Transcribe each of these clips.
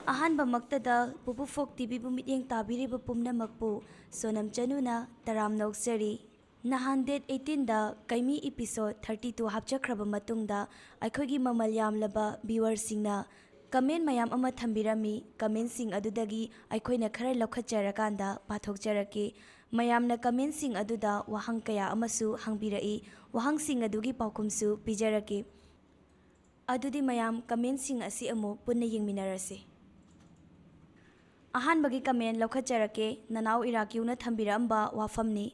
ꯑꯍꯥꯟꯕꯃꯛꯇꯗ ꯄꯨꯄꯨ ꯐꯣꯛ ꯇꯤꯚꯤꯕꯨ ꯃꯤꯠꯌꯦꯡ ꯇꯥꯕꯤꯔꯤꯕ ꯄꯨꯝꯅꯃꯛꯄꯨ ꯁꯣꯅꯝ ꯆꯅꯨꯅ ꯇꯔꯥꯝ ꯅꯣꯛꯆꯔꯤ꯫ ꯅꯍꯥꯟ ꯗꯦꯠ 18ꯗ ꯀꯩꯃꯤ ꯏꯄꯤꯁꯣꯗ 32 ꯍꯥꯞꯆꯈ꯭ꯔꯕ ꯃꯇꯨꯡꯗ ꯑꯩꯈꯣꯏꯒꯤ ꯃꯃꯜ ꯌꯥꯝꯂꯕ ꯚ꯭ꯌꯨꯋꯔꯁꯤꯡꯅ ꯀꯃꯦꯟ ꯃꯌꯥꯝ ꯑꯃ ꯊꯝꯕꯤꯔꯝꯃꯤ꯫ ꯀꯃꯦꯟꯁꯤꯡ ꯑꯗꯨꯗꯒꯤ ꯑꯩꯈꯣꯏꯅ ꯈꯔ ꯂꯧꯈꯠꯆꯔꯀꯥꯟꯗ ꯄꯥꯊꯣꯛꯆꯔꯛꯀꯦ꯫ ꯃꯌꯥꯝꯅ ꯀꯃꯦꯟꯁꯤꯡ ꯑꯗꯨꯗ ꯋꯥꯍꯪ ꯀꯌꯥ ꯑꯃꯁꯨ ꯍꯪꯕꯤꯔꯛꯏ꯫ ꯋꯥꯍꯪꯁꯤꯡ ꯑꯗꯨꯒꯤ ꯄꯥꯎꯈꯨꯝꯁꯨ ꯄꯤꯖꯔꯛꯀꯦ꯫ ꯑꯗꯨꯗꯤ ꯃꯌꯥꯝ ꯀꯃꯦꯟꯁꯤꯡ ꯑꯁꯤ ꯑꯃꯨꯛ ꯄꯨꯟꯅ ꯌꯦꯡꯃꯤꯟꯅꯔꯁꯤ꯫ ꯑꯍꯥꯟꯕꯒꯤ ꯀꯃꯦꯟ ꯂꯧꯈꯠꯆꯔꯛꯀꯦ꯫ ꯅꯅꯥꯎ ꯏꯔꯥꯀ꯭ꯌꯨꯅ ꯊꯝꯕꯤꯔꯛꯑꯝꯕ ꯋꯥꯐꯝꯅꯤ꯫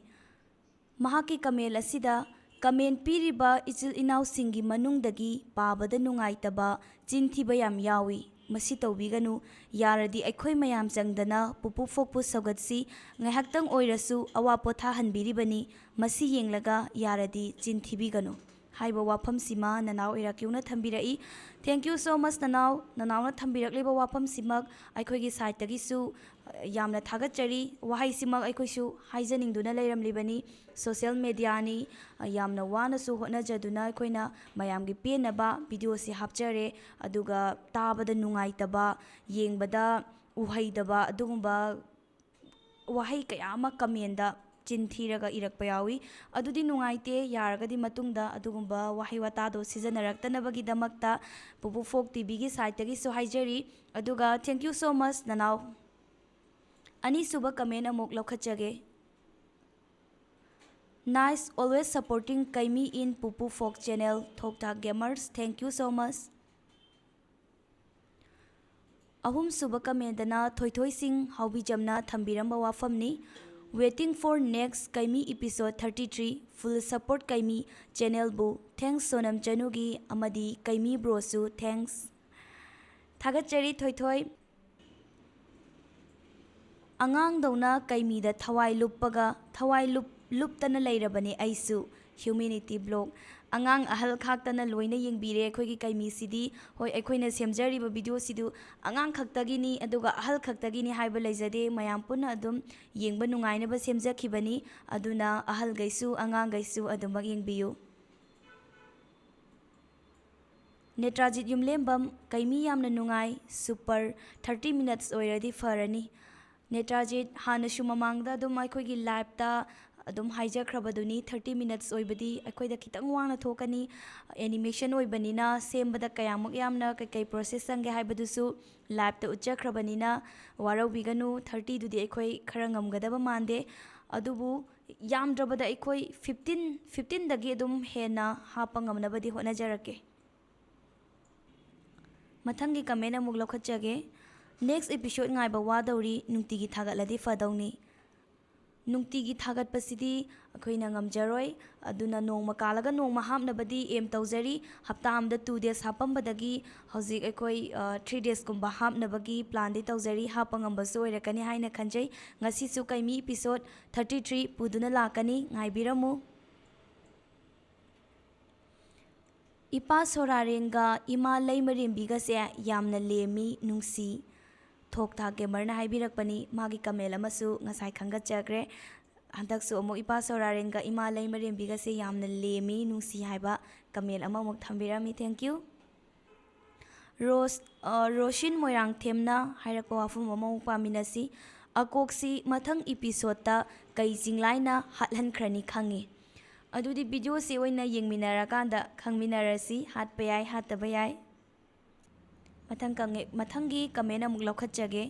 ꯃꯍꯥꯛꯀꯤ ꯀꯃꯦꯟ ꯑꯁꯤꯗ ꯀꯃꯦꯟ ꯄꯤꯔꯤꯕ ꯏꯆꯤꯜ ꯏꯅꯥꯎꯁꯤꯡꯒꯤ ꯃꯅꯨꯡꯗꯒꯤ ꯄꯥꯕꯗ ꯅꯨꯡꯉꯥꯏꯇꯕ, ꯆꯤꯟ ꯊꯤꯕ ꯌꯥꯝ ꯌꯥꯎꯏ꯫ ꯃꯁꯤ ꯇꯧꯕꯤꯒꯅꯨ꯫ ꯌꯥꯔꯗꯤ ꯑꯩꯈꯣꯏ ꯃꯌꯥꯝ ꯆꯪꯗꯅ ꯄꯨꯄꯨ ꯐꯣꯛꯄꯨ ꯁꯧꯒꯠꯁꯤ꯫ ꯉꯥꯏꯍꯥꯛꯇꯪ ꯑꯣꯏꯔꯁꯨ ꯑꯋꯥ ꯄꯣꯊꯥꯍꯟꯕꯤꯔꯤꯕꯅꯤ꯫ ꯃꯁꯤ ꯌꯦꯡꯂꯒ ꯌꯥꯔꯗꯤ ꯆꯤꯟ ꯊꯤꯕꯤꯒꯅꯨ ꯍꯥꯏꯕ ꯋꯥꯐꯝꯁꯤꯃ ꯅꯅꯥꯎ ꯏꯔꯥꯀ꯭ꯌꯨꯅ ꯊꯝꯕꯤꯔꯛꯏ꯫ ꯊꯦꯡꯛ ꯌꯨ ꯁꯣ ꯃꯆ ꯅꯅꯥꯎ꯫ ꯅꯅꯥꯎꯅ ꯊꯝꯕꯤꯔꯛꯂꯤꯕ ꯋꯥꯐꯝꯁꯤꯃꯛ ꯑꯩꯈꯣꯏꯒꯤ ꯁꯥꯏꯠꯇꯒꯤꯁꯨ ꯌꯥꯝꯅ ꯊꯥꯒꯠꯆꯔꯤ꯫ ꯋꯥꯍꯩꯁꯤꯃꯛ ꯑꯩꯈꯣꯏꯁꯨ ꯍꯥꯏꯖꯅꯤꯡꯗꯨꯅ ꯂꯩꯔꯝꯂꯤꯕꯅꯤ꯫ ꯁꯣꯁꯤꯌꯦꯜ ꯃꯦꯗꯤꯌꯥꯅꯤ, ꯌꯥꯝꯅ ꯋꯥꯅꯁꯨ ꯍꯣꯠꯅꯖꯗꯨꯅ ꯑꯩꯈꯣꯏꯅ ꯃꯌꯥꯝꯒꯤ ꯄꯦꯟꯅꯕ ꯚꯤꯗꯤꯑꯣꯁꯤ ꯍꯥꯞꯆꯔꯦ꯫ ꯑꯗꯨꯒ ꯇꯥꯕꯗ ꯅꯨꯡꯉꯥꯏꯇꯕ, ꯌꯦꯡꯕꯗ ꯎꯍꯩꯗꯕ ꯑꯗꯨꯒꯨꯝꯕ ꯋꯥꯍꯩ ꯀꯌꯥ ꯑꯃ ꯀꯃꯦꯟꯗ ꯆꯤꯟ ꯊꯤꯔꯒ ꯏꯔꯛꯄ ꯌꯥꯎꯏ꯫ ꯑꯗꯨꯗꯤ ꯅꯨꯡꯉꯥꯏꯇꯦ꯫ ꯌꯥꯔꯒꯗꯤ ꯃꯇꯨꯡꯗ ꯑꯗꯨꯒꯨꯝꯕ ꯋꯥꯍꯩ ꯋꯥꯇꯥꯗꯣ ꯁꯤꯖꯤꯟꯅꯔꯛꯇꯅꯕꯒꯤꯗꯃꯛꯇ ꯄꯨꯄꯨ ꯐꯣꯛ ꯇꯤꯚꯤꯒꯤ ꯁꯥꯏꯠꯇꯒꯤꯁꯨ ꯍꯥꯏꯖꯔꯤ꯫ ꯑꯗꯨꯒ ꯊꯦꯡꯛ ꯌꯨ ꯁꯣ ꯃꯆ ꯅꯅꯥꯎ꯫ ꯑꯅꯤꯁꯨꯕ ꯀꯃꯦꯟ ꯑꯃꯨꯛ ꯂꯧꯈꯠꯆꯒꯦ꯫ ꯅꯥꯏꯁ ꯑꯣꯜꯋꯦꯖ ꯁꯄꯣꯔꯇꯤꯡ ꯀꯩꯃꯤ ꯏꯟ ꯄꯨꯄꯨ ꯐꯣꯛ ꯆꯦꯅꯦꯜ ꯊꯣꯛ ꯊꯥꯛ ꯒꯦꯃꯔꯁ ꯊꯦꯡꯛ ꯌꯨ ꯁꯣ ꯃꯆ꯫ ꯑꯍꯨꯝꯁꯨꯕ ꯀꯃꯦꯟꯗꯅ ꯊꯣꯏꯊꯣꯏꯁꯤꯡ ꯍꯥꯎꯕꯤꯖꯝꯅ ꯊꯝꯕꯤꯔꯝꯕ ꯋꯥꯐꯝꯅꯤ꯫ ꯋꯦꯇꯤꯡ ꯐꯣꯔ ꯅꯦꯛꯁ ꯀꯩꯃꯤ ꯏꯄꯤꯁꯣꯗ 33 ꯐꯨꯜ ꯁꯄꯣꯔꯠ ꯀꯩꯃꯤ ꯆꯦꯅꯦꯜꯕꯨ ꯊꯦꯡꯛꯁ ꯁꯣꯅꯝ ꯆꯅꯨꯒꯤ ꯑꯃꯗꯤ ꯀꯩꯃꯤ ꯕ꯭ꯔꯣꯁꯨ ꯊꯦꯡꯛꯁ꯫ ꯊꯥꯒꯠꯆꯔꯤ ꯊꯣꯏꯊꯣꯏ꯫ ꯑꯉꯥꯡꯗꯧꯅ ꯀꯩꯃꯤꯗ ꯊꯋꯥꯏ ꯂꯨꯞꯇꯅ ꯂꯩꯔꯕꯅꯤ ꯑꯩꯁꯨ꯫ Humanity block. ꯑꯉꯥꯡ ꯑꯍꯜ ꯈꯥꯛꯇꯅ ꯂꯣꯏꯅ ꯌꯦꯡꯕꯤꯔꯦ ꯑꯩꯈꯣꯏꯒꯤ ꯀꯩꯃꯤꯁꯤꯗꯤ꯫ ꯍꯣꯏ, ꯑꯩꯈꯣꯏꯅ ꯁꯦꯝꯖꯔꯤꯕ ꯚꯤꯗꯤꯑꯣꯁꯤꯗꯨ ꯑꯉꯥꯡ ꯈꯛꯇꯒꯤꯅꯤ ꯑꯗꯨꯒ ꯑꯍꯜ ꯈꯛꯇꯒꯤꯅꯤ ꯍꯥꯏꯕ ꯂꯩꯖꯗꯦ꯫ ꯃꯌꯥꯝ ꯄꯨꯟꯅ ꯑꯗꯨꯝ ꯌꯦꯡꯕ ꯅꯨꯡꯉꯥꯏꯅꯕ ꯁꯦꯝꯖꯈꯤꯕꯅꯤ꯫ ꯑꯗꯨꯅ ꯑꯍꯜꯈꯩꯁꯨ ꯑꯉꯥꯡꯈꯩꯁꯨ ꯑꯗꯨꯃꯛ ꯌꯦꯡꯕꯤꯌꯨ꯫ ꯅꯦꯇ꯭ꯔꯥꯖꯤꯠ ꯌꯨꯝꯂꯦꯝꯕꯝ ꯀꯩꯃꯤ ꯌꯥꯝꯅ ꯅꯨꯡꯉꯥꯏ꯫ ꯁꯨꯄꯔ 30 ꯃꯤꯅꯠꯁ ꯑꯣꯏꯔꯗꯤ ꯐꯔꯅꯤ꯫ ꯅꯦꯇ꯭ꯔꯥꯖꯤꯠ, ꯍꯥꯟꯅꯁꯨ ꯃꯃꯥꯡꯗ ꯑꯗꯨꯝ ꯑꯩꯈꯣꯏꯒꯤ ꯂꯥꯏꯞꯇ ꯑꯗꯨꯝ ꯍꯥꯏꯖꯈ꯭ꯔꯕꯗꯨꯅꯤ 30 ꯃꯤꯅꯠꯁ ꯑꯣꯏꯕꯗꯤ ꯑꯩꯈꯣꯏꯗ ꯈꯤꯇꯪ ꯋꯥꯅ ꯊꯣꯛꯀꯅꯤ꯫ ꯑꯦꯅꯤꯃꯦꯁꯟ ꯑꯣꯏꯕꯅꯤꯅ ꯁꯦꯝꯕꯗ ꯀꯌꯥꯃꯨꯛ ꯌꯥꯝꯅ ꯀꯩꯀꯩ ꯄ꯭ꯔꯣꯁꯦꯁ ꯆꯪꯒꯦ ꯍꯥꯏꯕꯗꯨꯁꯨ ꯂꯥꯏꯞꯇ ꯎꯠꯆꯈ꯭ꯔꯕꯅꯤꯅ ꯋꯥꯔꯧꯕꯤꯒꯅꯨ꯫ 30ꯗꯨꯗꯤ ꯑꯩꯈꯣꯏ ꯈꯔ ꯉꯝꯒꯗꯕ ꯃꯥꯟꯗꯦ꯫ ꯑꯗꯨꯕꯨ ꯌꯥꯝꯗ꯭ꯔꯕꯗ ꯑꯩꯈꯣꯏ 15ꯗꯒꯤ ꯑꯗꯨꯝ ꯍꯦꯟꯅ ꯍꯥꯞꯄ ꯉꯝꯅꯕꯗꯤ ꯍꯣꯠꯅꯖꯔꯛꯀꯦ꯫ ꯃꯊꯪꯒꯤ ꯀꯃꯦꯟ ꯑꯃꯨꯛ ꯂꯧꯈꯠꯆꯒꯦ꯫ ꯅꯦꯛꯁ ꯏꯄꯤꯁꯣꯗ ꯉꯥꯏꯕ ꯋꯥꯗꯧꯔꯤ꯫ ꯅꯨꯡꯇꯤꯒꯤ ꯊꯥꯒꯠꯂꯗꯤ ꯐꯗꯧꯅꯤ꯫ ꯅꯨꯡꯇꯤꯒꯤ ꯊꯥꯒꯠꯄꯁꯤꯗꯤ ꯑꯩꯈꯣꯏꯅ ꯉꯝꯖꯔꯣꯏ꯫ ꯑꯗꯨꯅ ꯅꯣꯡꯃ ꯀꯥꯜꯂꯒ ꯅꯣꯡꯃ ꯍꯥꯞꯅꯕꯗꯤ ꯑꯦꯝ ꯇꯧꯖꯔꯤ꯫ ꯍꯞꯇꯥ ꯑꯃꯗ 2 ꯗꯦꯖ ꯍꯥꯞꯄꯝꯕꯗꯒꯤ ꯍꯧꯖꯤꯛ ꯑꯩꯈꯣꯏ 3 ꯗꯦꯖꯀꯨꯝꯕ ꯍꯥꯞꯅꯕꯒꯤ ꯄ꯭ꯂꯥꯟꯗꯤ ꯇꯧꯖꯔꯤ꯫ ꯍꯥꯞꯄ ꯉꯝꯕꯁꯨ ꯑꯣꯏꯔꯛꯀꯅꯤ ꯍꯥꯏꯅ ꯈꯟꯖꯩ꯫ ꯉꯁꯤꯁꯨ ꯀꯩꯃꯤ ꯏꯄꯤꯁꯣꯗ 33 ꯄꯨꯗꯨꯅ ꯂꯥꯛꯀꯅꯤ꯫ ꯉꯥꯏꯕꯤꯔꯝꯃꯨ꯫ ꯏꯄꯥ ꯁꯣꯔꯥꯔꯦꯟꯒ ꯏꯃꯥ ꯂꯩꯃꯔꯦꯝꯕꯤꯒꯁꯦ ꯌꯥꯝꯅ ꯂꯦꯝꯃꯤ, ꯅꯨꯡꯁꯤ꯫ ꯊꯣꯛ ꯊꯥꯛ ꯒꯦꯃꯔꯅ ꯍꯥꯏꯕꯤꯔꯛꯄꯅꯤ꯫ ꯃꯥꯒꯤ ꯀꯃꯦꯟ ꯑꯃꯁꯨ ꯉꯁꯥꯏ ꯈꯪꯒꯠꯆꯈ꯭ꯔꯦ꯫ ꯍꯟꯗꯛꯁꯨ ꯑꯃꯨꯛ ꯏꯄꯥ ꯁꯣꯔꯥꯔꯦꯟꯒ ꯏꯃꯥ ꯂꯩꯃꯔꯦꯝꯕꯤꯒꯁꯦ ꯌꯥꯝꯅ ꯂꯦꯝꯃꯤ, ꯅꯨꯡꯁꯤ ꯍꯥꯏꯕ ꯀꯃꯦꯟ ꯑꯃꯃꯨꯛ ꯊꯝꯕꯤꯔꯝꯃꯤ꯫ Thank you. ꯔꯣꯁꯤꯟ ꯃꯣꯏꯔꯥꯡꯊꯦꯝꯅ ꯍꯥꯏꯔꯛꯄ ꯋꯥꯐꯝ ꯑꯃꯃꯨꯛ ꯄꯥꯃꯤꯟꯅꯁꯤ꯫ ꯑꯀꯣꯛꯁꯤ ꯃꯊꯪ ꯏꯄꯤꯁꯣꯗꯇ ꯀꯩ ꯆꯤꯡꯂꯥꯏꯅ ꯍꯥꯠꯍꯟꯈ꯭ꯔꯅꯤ ꯈꯪꯉꯤ꯫ ꯑꯗꯨꯗꯤ ꯚꯤꯗꯤꯑꯣꯁꯤ ꯑꯣꯏꯅ ꯌꯦꯡꯃꯤꯟꯅꯔꯀꯥꯟꯗ ꯈꯪꯃꯤꯟꯅꯔꯁꯤ꯫ ꯍꯥꯠꯄ ꯌꯥꯏ, ꯍꯥꯠꯇꯕ ꯌꯥꯏ꯫ ꯃꯊꯪꯒꯤ ꯀꯃꯦꯟ ꯑꯃꯨꯛ ꯂꯧꯈꯠꯆꯒꯦ꯫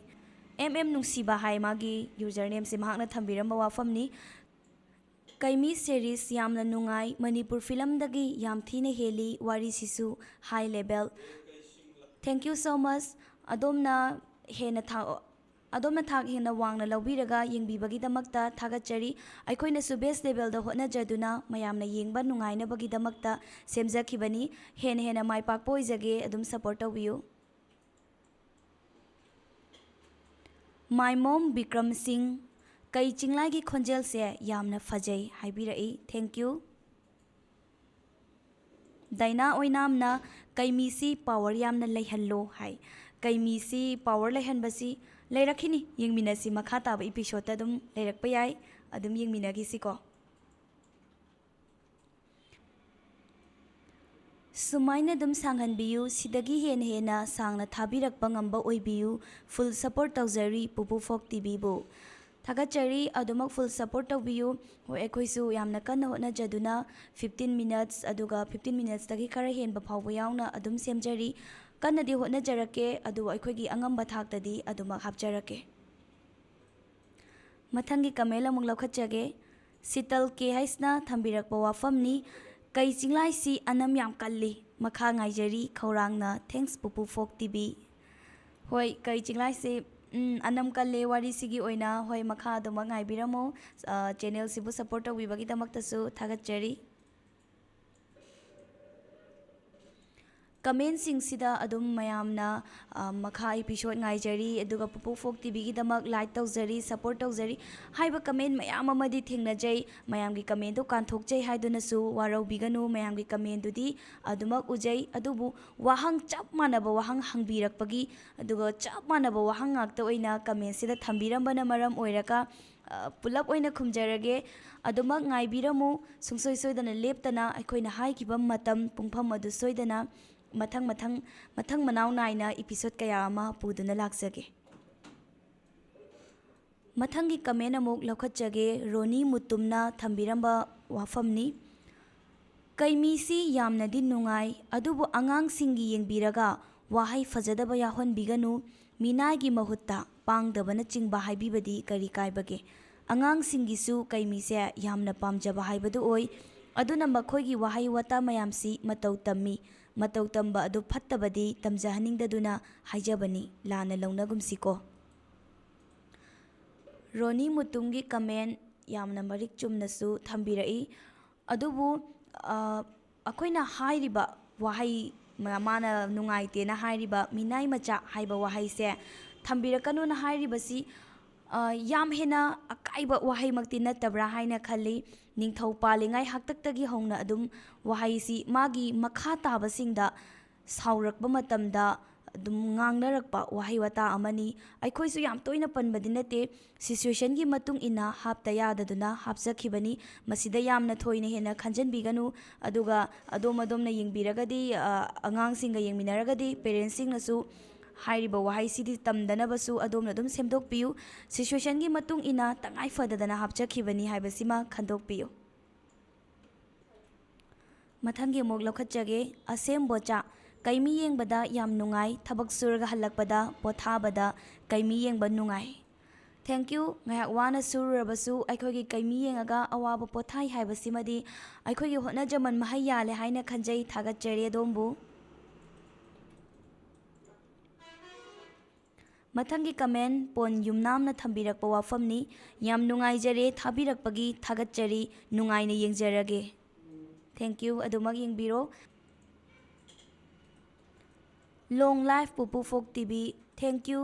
ꯅꯨꯡꯁꯤꯕ ꯍꯥꯏ ꯃꯥꯒꯤ ꯌꯨꯖꯔ ꯅꯦꯝꯁꯤ ꯃꯍꯥꯛꯅ ꯊꯝꯕꯤꯔꯝꯕ ꯋꯥꯐꯝꯅꯤ꯫ ꯀꯩꯃꯤ ꯁꯦꯔꯤꯁ ꯌꯥꯝꯅ ꯅꯨꯡꯉꯥꯏ꯫ ꯃꯅꯤꯄꯨꯔ ꯐꯤꯂꯝꯗꯒꯤ ꯌꯥꯝ ꯊꯤꯅ ꯍꯦꯜꯂꯤ꯫ ꯋꯥꯔꯤꯁꯤꯁꯨ ꯍꯥꯏ ꯂꯦꯚꯦꯜ꯫ ꯊꯦꯡꯛ ꯌꯨ ꯁꯣ ꯃꯆ꯫ ꯑꯗꯣꯝꯅ ꯊꯥꯛ ꯍꯦꯟꯅ ꯋꯥꯡꯅ ꯂꯧꯕꯤꯔꯒ ꯌꯦꯡꯕꯤꯕꯒꯤꯗꯃꯛꯇ ꯊꯥꯒꯠꯆꯔꯤ꯫ ꯑꯩꯈꯣꯏꯅꯁꯨ ꯕꯦꯁ ꯂꯦꯚꯦꯜꯗ ꯍꯣꯠꯅꯖꯗꯨꯅ ꯃꯌꯥꯝꯅ ꯌꯦꯡꯕ ꯅꯨꯡꯉꯥꯏꯅꯕꯒꯤꯗꯃꯛꯇ ꯁꯦꯝꯖꯈꯤꯕꯅꯤ꯫ ꯍꯦꯟꯅ ꯍꯦꯟꯅ ꯃꯥꯏ ꯄꯥꯛꯄ ꯑꯣꯏꯖꯒꯦ꯫ ꯑꯗꯨꯝ ꯁꯄꯣꯔꯠ ꯇꯧꯕꯤꯌꯨ꯫ ꯃꯥꯏꯃꯣꯝ ꯕꯤꯀ꯭ꯔꯝ ꯁꯤꯡ ꯀꯩ ꯆꯤꯡꯂꯥꯏꯒꯤ ꯈꯣꯟꯖꯦꯜꯁꯦ ꯌꯥꯝꯅ ꯐꯖꯩ ꯍꯥꯏꯕꯤꯔꯛꯏ꯫ Thank you. ꯗꯥꯏꯅꯥ ꯑꯣꯏꯅꯥꯝꯅ ꯀꯩꯃꯤꯁꯤ ꯄꯥꯋꯔ ꯌꯥꯝꯅ ꯂꯩꯍꯜꯂꯣ ꯍꯥꯏ꯫ ꯀꯩꯃꯤꯁꯤ ꯄꯥꯋꯔ ꯂꯩꯍꯟꯕꯁꯤ ꯂꯩꯔꯛꯈꯤꯅꯤ꯫ ꯌꯦꯡꯃꯤꯟꯅꯁꯤ꯫ ꯃꯈꯥ ꯇꯥꯕ ꯏꯄꯤꯁꯣꯗꯇ ꯑꯗꯨꯝ ꯂꯩꯔꯛꯄ ꯌꯥꯏ꯫ ꯑꯗꯨꯝ ꯌꯦꯡꯃꯤꯟꯅꯈꯤꯁꯤꯀꯣ꯫ ꯁꯨꯃꯥꯏꯅ ꯑꯗꯨꯝ ꯁꯥꯡꯍꯟꯕꯤꯌꯨ, ꯁꯤꯗꯒꯤ ꯍꯦꯟꯅ ꯍꯦꯟꯅ ꯁꯥꯡꯅ ꯊꯥꯕꯤꯔꯛꯄ ꯉꯝꯕ ꯑꯣꯏꯕꯤꯌꯨ. ꯐꯨꯜ ꯁꯄꯣꯔꯠ ꯇꯧꯖꯔꯤ ꯄꯨꯄꯨ ꯐꯣꯛ ꯇꯤꯚꯤꯕꯨ. ꯊꯥꯒꯠꯆꯔꯤ, ꯑꯗꯨꯃꯛ ꯐꯨꯜ ꯁꯄꯣꯔꯠ ꯇꯧꯕꯤꯌꯨ. ꯍꯣꯏ, ꯑꯩꯈꯣꯏꯁꯨ ꯌꯥꯝꯅ ꯀꯟꯅ ꯍꯣꯠꯅꯖꯗꯨꯅ 15 ꯃꯤꯅꯠꯁ ꯑꯗꯨꯒ 15 ꯃꯤꯅꯠꯁꯇꯒꯤ ꯈꯔ ꯍꯦꯟꯕ ꯐꯥꯎꯕ ꯌꯥꯎꯅ ꯑꯗꯨꯝ ꯁꯦꯝꯖꯔꯤ. ꯀꯟꯅꯗꯤ ꯍꯣꯠꯅꯖꯔꯛꯀꯦ, ꯑꯗꯨꯕꯨ ꯑꯩꯈꯣꯏꯒꯤ ꯑꯉꯝꯕ ꯊꯥꯛꯇꯗꯤ ꯑꯗꯨꯃꯛ ꯍꯥꯞꯆꯔꯛꯀꯦ. ꯃꯊꯪꯒꯤ ꯀꯃꯦꯟ ꯑꯃꯨꯛ ꯂꯧꯈꯠꯆꯒꯦ. ꯁꯤꯇꯜ ꯀꯦ ꯍꯩꯁꯅ ꯊꯝꯕꯤꯔꯛꯄ ꯋꯥꯐꯝꯅꯤ. ꯀꯩ ꯆꯤꯡꯂꯥꯏꯁꯤ ꯑꯅꯝ ꯌꯥꯝ ꯀꯜꯂꯤ. ꯃꯈꯥ ꯉꯥꯏꯖꯔꯤ ꯈꯧꯔꯥꯡꯅ. ꯊꯦꯡꯛꯁ ꯄꯨꯄꯨ ꯐꯣꯛ ꯇꯤꯚꯤ. ꯍꯣꯏ, ꯀꯩ ꯆꯤꯡꯂꯥꯏꯁꯤ ꯑꯅꯝ ꯀꯜꯂꯦ ꯋꯥꯔꯤꯁꯤꯒꯤ ꯑꯣꯏꯅ. ꯍꯣꯏ, ꯃꯈꯥ ꯑꯗꯨꯃꯛ ꯉꯥꯏꯕꯤꯔꯝꯃꯨ. ꯆꯦꯅꯦꯜꯁꯤꯕꯨ ꯁꯄꯣꯔꯠ ꯇꯧꯕꯤꯕꯒꯤꯗꯃꯛꯇꯁꯨ ꯊꯥꯒꯠꯆꯔꯤ. ꯀꯃꯦꯟꯁꯤꯡꯁꯤꯗ ꯑꯗꯨꯝ ꯃꯌꯥꯝꯅ ꯃꯈꯥ ꯏꯄꯤꯁꯣꯠ ꯉꯥꯏꯖꯔꯤ, ꯑꯗꯨꯒ ꯄꯨꯄꯨ ꯐꯣꯛ ꯇꯤꯚꯤꯒꯤꯗꯃꯛ ꯂꯥꯏꯛ ꯇꯧꯖꯔꯤ, ꯁꯄꯣꯔꯠ ꯇꯧꯖꯔꯤ ꯍꯥꯏꯕ ꯀꯃꯦꯟ ꯃꯌꯥꯝ ꯑꯃꯗꯤ ꯊꯦꯡꯅꯖꯩ. ꯃꯌꯥꯝꯒꯤ ꯀꯃꯦꯟꯗꯣ ꯀꯥꯟꯊꯣꯛꯆꯩ ꯍꯥꯏꯗꯨꯅꯁꯨ ꯋꯥꯔꯧꯕꯤꯒꯅꯨ. ꯃꯌꯥꯝꯒꯤ ꯀꯃꯦꯟꯗꯨꯗꯤ ꯑꯗꯨꯃꯛ ꯎꯖꯩ, ꯑꯗꯨꯕꯨ ꯋꯥꯍꯪ ꯆꯞ ꯃꯥꯟꯅꯕ ꯋꯥꯍꯪ ꯍꯪꯕꯤꯔꯛꯄꯒꯤ, ꯑꯗꯨꯒ ꯆꯞ ꯃꯥꯟꯅꯕ ꯋꯥꯍꯪ ꯉꯥꯛꯇ ꯑꯣꯏꯅ ꯀꯃꯦꯟꯁꯤꯗ ꯊꯝꯕꯤꯔꯝꯕꯅ ꯃꯔꯝ ꯑꯣꯏꯔꯒ ꯄꯨꯂꯞ ꯑꯣꯏꯅ ꯈꯨꯝꯖꯔꯒꯦ. ꯑꯗꯨꯃꯛ ꯉꯥꯏꯕꯤꯔꯝꯃꯨ. ꯁꯨꯡꯁꯣꯏ ꯁꯣꯏꯗꯅ ꯂꯦꯞꯇꯅ ꯑꯩꯈꯣꯏꯅ ꯍꯥꯏꯈꯤꯕ ꯃꯇꯝ ꯄꯨꯡꯐꯝ ꯑꯗꯨ ꯁꯣꯏꯗꯅ ꯃꯊꯪ ꯃꯅꯥꯎ ナꯏꯅ ꯏꯄꯤꯁꯣꯠ ꯀꯌꯥ ꯑꯃ ꯄꯨꯗꯨꯅ ꯂꯥꯛꯆꯒꯦ. ꯃꯊꯪꯒꯤ ꯀꯃꯦꯟ ꯑꯃꯨꯛ ꯂꯧꯈꯠꯆꯒꯦ. ꯔꯣꯅꯤ ꯃꯨꯇꯨꯝꯅ ꯊꯝꯕꯤꯔꯝꯕ ꯋꯥꯐꯝꯅꯤ. ꯀꯩꯃꯤꯁꯤ ꯌꯥꯝꯅꯗꯤ ꯅꯨꯡꯉꯥꯏ, ꯑꯗꯨꯕꯨ ꯑꯉꯥꯡꯁꯤꯡꯒꯤ ꯌꯦꯡꯕꯤꯔꯒ ꯋꯥꯍꯩ ꯐꯖꯗꯕ ꯌꯥꯎꯍꯟꯕꯤꯒꯅꯨ. ꯃꯤꯅꯥꯏꯒꯤ ꯃꯍꯨꯠꯇ ꯄꯥꯡꯗꯕꯅꯆꯤꯡꯕ ꯍꯥꯏꯕꯤꯕꯗꯤ ꯀꯔꯤ ꯀꯥꯏꯕꯒꯦ? ꯑꯉꯥꯡꯁꯤꯡꯒꯤꯁꯨ ꯀꯩꯃꯤꯁꯦ ꯌꯥꯝꯅ ꯄꯥꯝꯖꯕ ꯍꯥꯏꯕꯗꯨ ꯑꯣꯏ. ꯑꯗꯨꯅ ꯃꯈꯣꯏꯒꯤ ꯋꯥꯍꯩ ꯋꯥꯇꯥ ꯃꯌꯥꯝꯁꯤ ꯃꯇꯧ ꯇꯝꯃꯤ. ꯃꯇꯧ ꯇꯝꯕ ꯑꯗꯨ ꯐꯠꯇꯕꯗꯤ ꯇꯝꯖꯍꯟꯅꯤꯡꯗꯗꯨꯅ ꯍꯥꯏꯖꯕꯅꯤ. ꯂꯥꯟꯅ ꯂꯧꯅꯒꯨꯝꯁꯤꯀꯣ. ꯔꯣꯅꯤ ꯃꯨꯇꯨꯝꯒꯤ ꯀꯃꯦꯟ ꯌꯥꯝꯅ ꯃꯔꯤꯛ ꯆꯨꯝꯅꯁꯨ ꯊꯝꯕꯤꯔꯛꯏ. ꯑꯗꯨꯕꯨ ꯑꯩꯈꯣꯏꯅ ꯍꯥꯏꯔꯤꯕ ꯋꯥꯍꯩ, ꯃꯥꯅ ꯅꯨꯡꯉꯥꯏꯇꯦꯅ ꯍꯥꯏꯔꯤꯕ ꯃꯤꯅꯥꯏ ꯃꯆꯥ ꯍꯥꯏꯕ ꯋꯥꯍꯩꯁꯦ ꯊꯝꯕꯤꯔꯛꯀꯅꯨꯅ ꯍꯥꯏꯔꯤꯕꯁꯤ ꯌꯥꯝ ꯍꯦꯟꯅ ꯑꯀꯥꯏꯕ ꯋꯥꯍꯩꯃꯛꯇꯤ ꯅꯠꯇꯕ꯭ꯔꯥ ꯍꯥꯏꯅ ꯈꯜꯂꯤ. ꯅꯤꯡꯊꯧ ꯄꯥꯜꯂꯤꯉꯩ ꯍꯥꯛꯇꯛꯇꯒꯤ ꯍꯧꯅ ꯑꯗꯨꯝ ꯋꯥꯍꯩꯁꯤ ꯃꯥꯒꯤ ꯃꯈꯥ ꯇꯥꯕꯁꯤꯡꯗ ꯁꯥꯎꯔꯛꯄ ꯃꯇꯝꯗ ꯑꯗꯨꯝ ꯉꯥꯡꯅꯔꯛꯄ ꯋꯥꯍꯩ ꯋꯥꯇꯥ ꯑꯃꯅꯤ. ꯑꯩꯈꯣꯏꯁꯨ ꯌꯥꯝ ꯇꯣꯏꯅ ꯄꯟꯕꯗꯤ ꯅꯠꯇꯦ. ꯁꯤꯆꯨꯋꯦꯁꯟꯒꯤ ꯃꯇꯨꯡ ꯏꯟꯅ ꯍꯥꯞꯇ ꯌꯥꯗꯗꯨꯅ ꯍꯥꯞꯆꯈꯤꯕꯅꯤ. ꯃꯁꯤꯗ ꯌꯥꯝꯅ ꯊꯣꯏꯅ ꯍꯦꯟꯅ ꯈꯟꯖꯟꯕꯤꯒꯅꯨ. ꯑꯗꯨꯒ ꯑꯗꯣꯝꯅ ꯌꯦꯡꯕꯤꯔꯒꯗꯤ, ꯑꯉꯥꯡꯁꯤꯡꯒ ꯌꯦꯡꯃꯤꯟꯅꯔꯒꯗꯤ ꯄꯦꯔꯦꯟꯁꯁꯤꯡꯅꯁꯨ ꯍꯥꯏꯔꯤꯕ ꯋꯥꯍꯩꯁꯤꯗꯤ ꯇꯝꯗꯅꯕꯁꯨ ꯑꯗꯣꯝꯅ ꯑꯗꯨꯝ ꯁꯦꯝꯗꯣꯛꯄꯤꯌꯨ. ꯁꯤꯆꯨꯋꯦꯁꯟꯒꯤ ꯃꯇꯨꯡ ꯏꯟꯅ ꯇꯉꯥꯏ ꯐꯗꯗꯅ ꯍꯥꯞꯆꯈꯤꯕꯅꯤ ꯍꯥꯏꯕꯁꯤꯃ ꯈꯟꯗꯣꯛꯄꯤꯌꯨ. ꯃꯊꯪꯒꯤ ꯑꯃꯨꯛ ꯂꯧꯈꯠꯆꯒꯦ. ꯑꯁꯦꯝꯕꯣꯆꯥ. ꯀꯩꯃꯤ ꯌꯦꯡꯕꯗ ꯌꯥꯝ ꯅꯨꯡꯉꯥꯏ. ꯊꯕꯛ ꯁꯨꯔꯒ ꯍꯜꯂꯛꯄꯗ ꯄꯣꯊꯥꯕꯗ ꯀꯩꯃꯤ ꯌꯦꯡꯕ ꯅꯨꯡꯉꯥꯏ. Thank you. ꯉꯥꯏꯍꯥꯛ ꯋꯥꯅ ꯁꯨꯔꯨꯔꯕꯁꯨ ꯑꯩꯈꯣꯏꯒꯤ ꯀꯩꯃꯤ ꯌꯦꯡꯉꯒ ꯑꯋꯥꯕ ꯄꯣꯊꯥꯏ ꯍꯥꯏꯕꯁꯤꯃꯗꯤ ꯑꯩꯈꯣꯏꯒꯤ ꯍꯣꯠꯅꯖꯃꯟ ꯃꯍꯩ ꯌꯥꯜꯂꯦ ꯍꯥꯏꯅ ꯈꯟꯖꯩ. ꯊꯥꯒꯠꯆꯔꯤ ꯑꯗꯣꯝꯕꯨ. ꯃꯊꯪꯒꯤ ꯀꯃꯦꯟ ꯄꯣꯟ ꯌꯨꯝꯅꯥꯝꯅ ꯊꯝꯕꯤꯔꯛꯄ ꯋꯥꯐꯝꯅꯤ. ꯌꯥꯝ ꯅꯨꯡꯉꯥꯏꯖꯔꯦ ꯊꯥꯕꯤꯔꯛꯄꯒꯤ, ꯊꯥꯒꯠꯆꯔꯤ. ꯅꯨꯡꯉꯥꯏꯅ ꯌꯦꯡꯖꯔꯒꯦ. Thank you. ꯑꯗꯨꯃꯛ ꯌꯦꯡꯕꯤꯔꯣ. ꯂꯣꯡ ꯂꯥꯏꯐ ꯄꯨꯄꯨ ꯐꯣꯛ ꯇꯤꯚꯤ. Thank you.